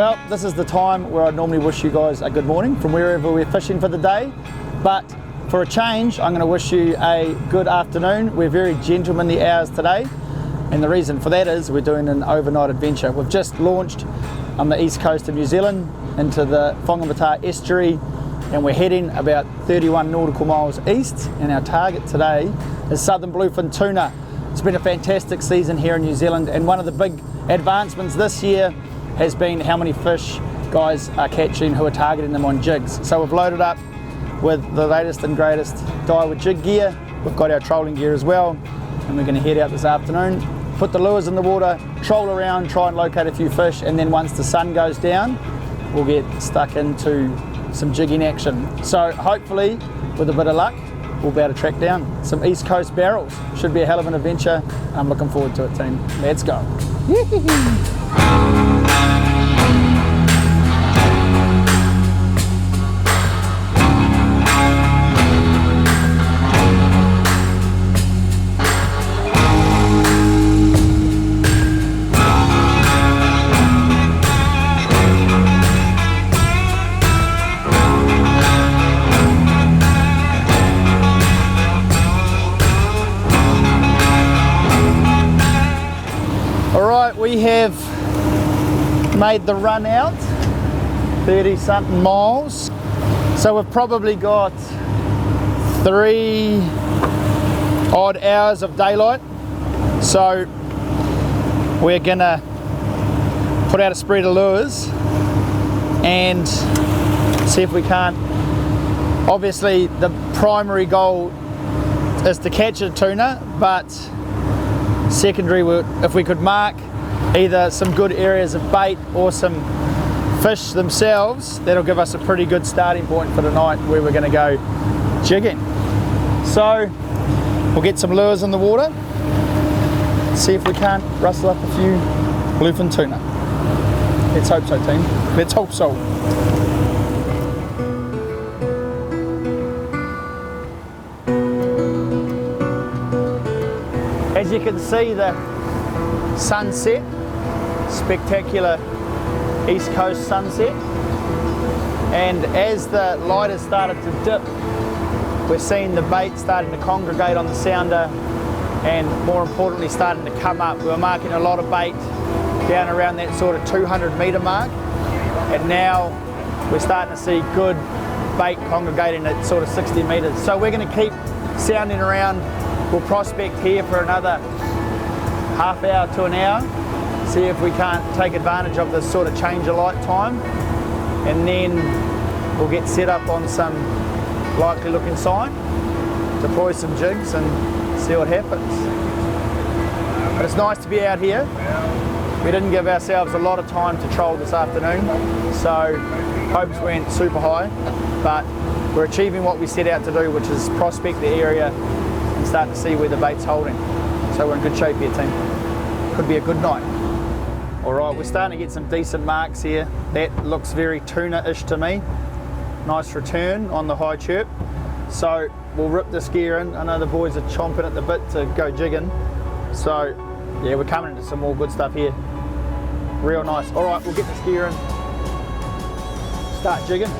Well, this is the time where I normally wish you guys a good morning from wherever we're fishing for the day, but for a change, I'm going to wish you a good afternoon. We're very gentlemanly hours today, and the reason for that is we're doing an overnight adventure. We've just launched on the east coast of New Zealand into the Whangamata estuary, and we're heading about 31 nautical miles east, and our target today is southern bluefin tuna. It's been a fantastic season here in New Zealand, and one of the big advancements this year has been how many fish guys are catching who are targeting them on jigs. So we've loaded up with the latest and greatest Daiwa jig gear. We've got our trolling gear as well, and we're going to head out this afternoon, put the lures in the water, troll around, try and locate a few fish, and then once the sun goes down, we'll get stuck into some jigging action. So hopefully, with a bit of luck, we'll be able to track down some East Coast barrels. Should be a hell of an adventure. I'm looking forward to it, team. Let's go. We have made the run out, 30 something miles. So we've probably got 3 odd hours of daylight. So we're gonna put out a spread of lures and see if we can't. Obviously the primary goal is to catch a tuna, but secondary, if we could mark either some good areas of bait or some fish themselves, that'll give us a pretty good starting point for tonight where we're going to go jigging. So we'll get some lures in the water, see if we can't rustle up a few bluefin tuna. Let's hope so, team. Let's hope so. As you can see, the sunset, spectacular East Coast sunset, and as the light has started to dip, we're seeing the bait starting to congregate on the sounder, and more importantly starting to come up. We were marking a lot of bait down around that sort of 200 metre mark, and now we're starting to see good bait congregating at sort of 60 metres. So we're going to keep sounding around. We'll prospect here for another half hour to an hour, see if we can't take advantage of this sort of change of light time, and then we'll get set up on some likely looking sign, deploy some jigs and see what happens. But it's nice to be out here. We didn't give ourselves a lot of time to troll this afternoon, so hopes went super high, but we're achieving what we set out to do, which is prospect the area and start to see where the bait's holding. So we're in good shape here, team. Could be a good night. All right, we're starting to get some decent marks here. That looks very tuna-ish to me. Nice return on the high chirp. So we'll rip this gear in. I know the boys are chomping at the bit to go jigging. So yeah, we're coming into some more good stuff here. Real nice. All right, we'll get this gear in. Start jigging.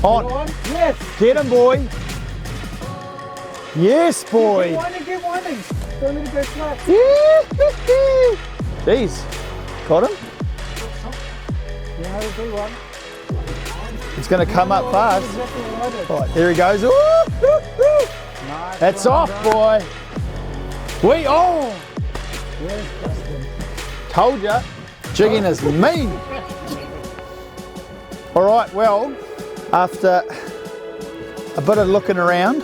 On. Yes. Get him, boy. Yes, boy. Get winding. Don't let it go flat. Jeez. Got him? Yeah, it'll be one. It's going to come up fast. Right, there he goes. Ooh, ooh, ooh. Nice. That's off, boy. We on. Yes, Justin. Told ya. Jigging is mean. All right, well, after a bit of looking around,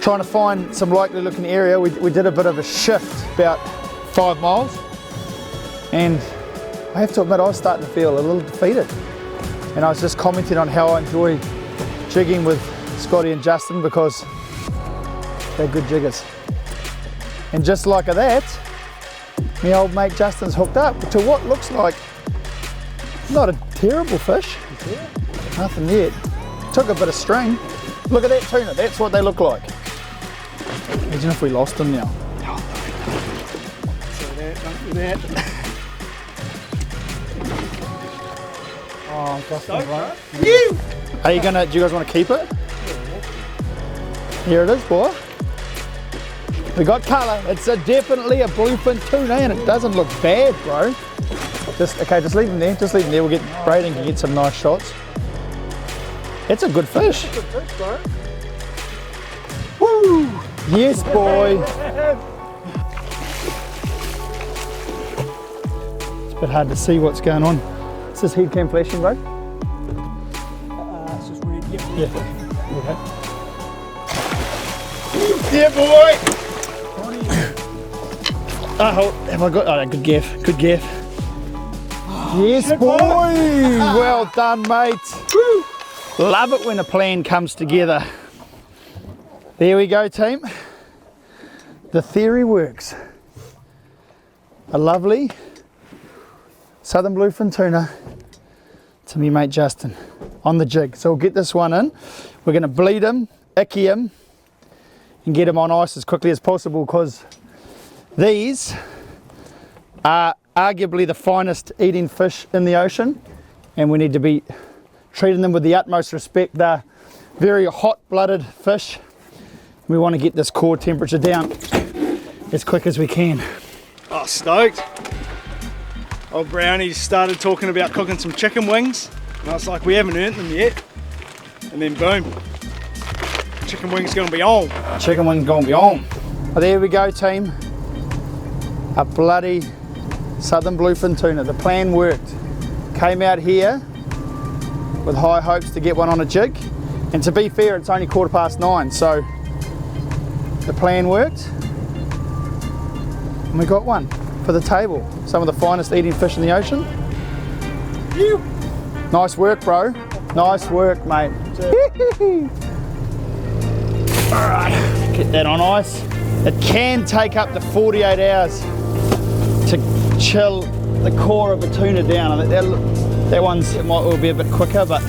trying to find some likely looking area, we did a bit of a shift about 5 miles, and I have to admit I was starting to feel a little defeated. And I was just commenting on how I enjoy jigging with Scotty and Justin because they're good jiggers. And just like that, my old mate Justin's hooked up to what looks like not a terrible fish. Nothing yet. Took a bit of string. Look at that tuna, that's what they look like. Imagine if we lost them now. So don't do that. Oh, Justin, right? Are you gonna, do you guys want to keep it? Here it is, boy. We got colour. It's definitely a bluefin tuna and it doesn't look bad, bro. Just leave them there. Just leave them there. We'll get, Braden can get some nice shots. It's a good fish. Good fish, bro. Woo! Yes, boy. It's a bit hard to see what's going on. Is this heat cam flashing, bro? It's just weird. Yeah. Okay. Yeah, boy. Oh, have I got? Oh, good gaff. Good gaff. Yes, boy. Well done, mate. Woo. Love it when a plan comes together. There we go, team. The theory works. A lovely southern bluefin tuna to me mate Justin on the jig. So we'll get this one in. We're going to bleed him, icky him, and get him on ice as quickly as possible because these are arguably the finest eating fish in the ocean and we need to be treating them with the utmost respect. They're very hot-blooded fish. We want to get this core temperature down as quick as we can. Oh, stoked. Old Brownie started talking about cooking some chicken wings and I was like, we haven't earned them yet. And then boom, chicken wings gonna be on. Chicken wings gonna be on. Well, there we go, team. A bloody southern bluefin tuna. The plan worked. Came out here with high hopes to get one on a jig. And to be fair, it's only 9:15, so the plan worked. And we got one for the table. Some of the finest eating fish in the ocean. You. Nice work, bro. Nice work, mate. All right, get that on ice. It can take up to 48 hours to chill the core of a tuna down. That one's, it might well be a bit quicker, but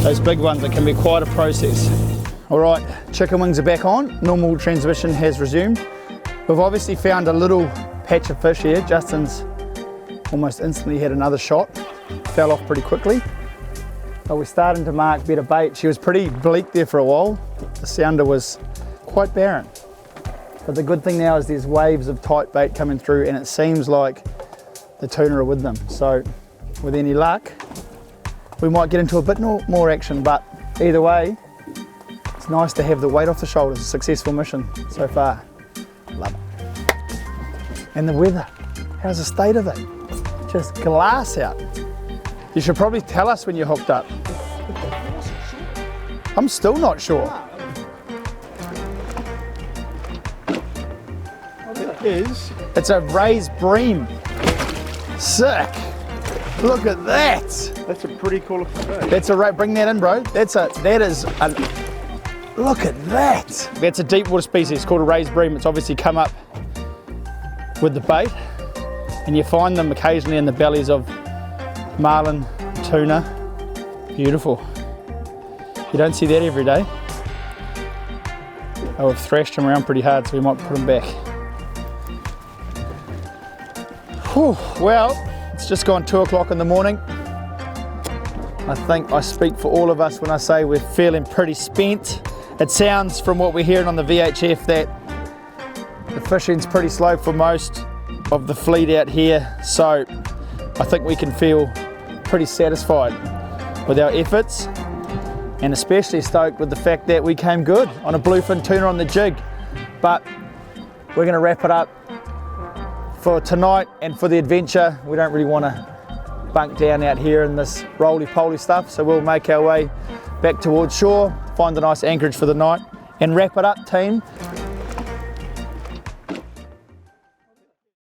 those big ones, it can be quite a process. All right, chicken wings are back on. Normal transmission has resumed. We've obviously found a little patch of fish here. Justin's almost instantly had another shot. Fell off pretty quickly. But we're starting to mark better bait. She was pretty bleak there for a while. The sounder was quite barren. But the good thing now is there's waves of tight bait coming through and it seems like the tuna are with them. So with any luck, we might get into a bit more action, but either way, it's nice to have the weight off the shoulders. A successful mission so far. Love it. And the weather, how's the state of it? Just glass out. You should probably tell us when you're hooked up. I'm still not sure. It's a raised bream. Sick. Look at that. That's a pretty cool fish. That's a bring that in, bro. Look at that. That's a deep water species called a raised bream. It's obviously come up with the bait, and you find them occasionally in the bellies of marlin, tuna. Beautiful. You don't see that every day. Oh, we've thrashed them around pretty hard, so we might put them back. Whew, well, it's just gone 2 o'clock in the morning. I think I speak for all of us when I say we're feeling pretty spent. It sounds from what we're hearing on the VHF that the fishing's pretty slow for most of the fleet out here, so I think we can feel pretty satisfied with our efforts and especially stoked with the fact that we came good on a bluefin tuna on the jig. But we're going to wrap it up for tonight and for the adventure. We don't really want to bunk down out here in this roly-poly stuff, so we'll make our way back towards shore, find a nice anchorage for the night and wrap it up, team.